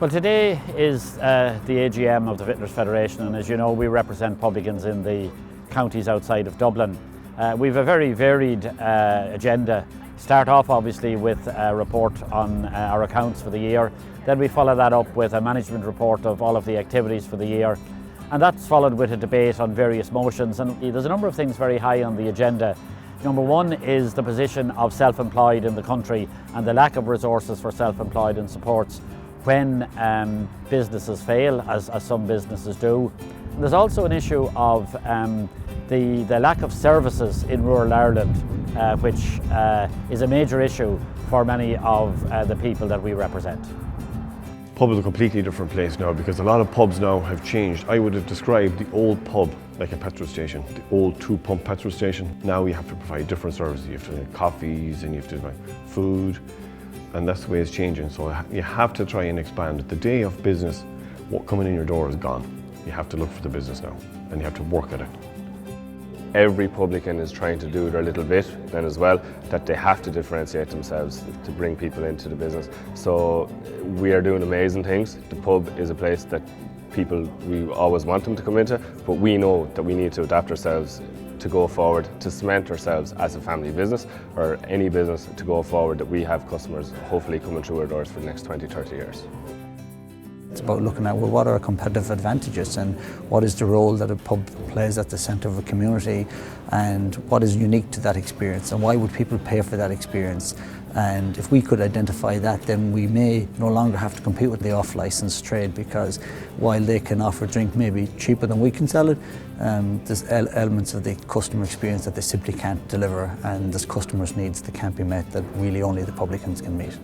Well, today is the AGM of the Vintners Federation, and as you know, we represent publicans in the counties outside of Dublin. We have a very varied agenda. Start off obviously with a report on our accounts for the year. Then we follow that up with a management report of all of the activities for the year. And that's followed with a debate on various motions. And there's a number of things very high on the agenda. Number one is the position of self-employed in the country and the lack of resources for self-employed and supports when businesses fail, as some businesses do. And there's also an issue of the lack of services in rural Ireland, which is a major issue for many of the people that we represent. Pub is a completely different place now because a lot of pubs now have changed. I would have described the old pub like a petrol station, the old two-pump petrol station. Now you have to provide different services. You have to have coffees and you have to buy food, and that's the way it's changing. So you have to try and expand. The day of business, what coming in your door is gone. You have to look for the business now and you have to work at it. Every publican is trying to do their little bit then as well, that they have to differentiate themselves to bring people into the business. So we are doing amazing things. The pub is a place that we always want them to come into, but we know that we need to adapt ourselves to go forward, to cement ourselves as a family business or any business to go forward, that we have customers hopefully coming through our doors for the next 20, 30 years. It's about looking at, well, what are our competitive advantages and what is the role that a pub plays at the centre of a community and what is unique to that experience and why would people pay for that experience. And if we could identify that, then we may no longer have to compete with the off-licence trade, because while they can offer drink maybe cheaper than we can sell it, there's elements of the customer experience that they simply can't deliver, and there's customers' needs that can't be met that really only the publicans can meet.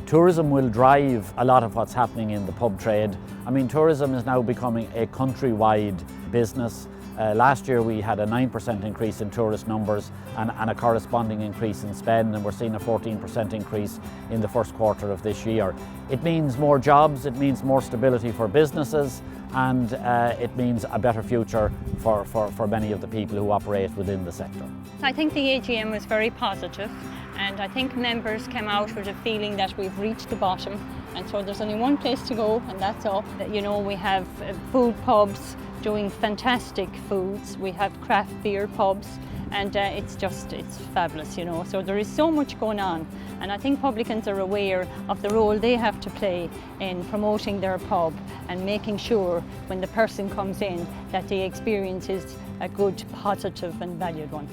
Tourism will drive a lot of what's happening in the pub trade. I mean, tourism is now becoming a countrywide business. Last year we had a 9% increase in tourist numbers and a corresponding increase in spend, and we're seeing a 14% increase in the first quarter of this year. It means more jobs, it means more stability for businesses, and it means a better future for many of the people who operate within the sector. I think the AGM was very positive, and I think members came out with a feeling that we've reached the bottom, and so there's only one place to go, and that's up. You know, we have food pubs doing fantastic foods, we have craft beer pubs, and it's fabulous, you know. So there is so much going on, and I think publicans are aware of the role they have to play in promoting their pub and making sure when the person comes in that the experience is a good, positive and valued one.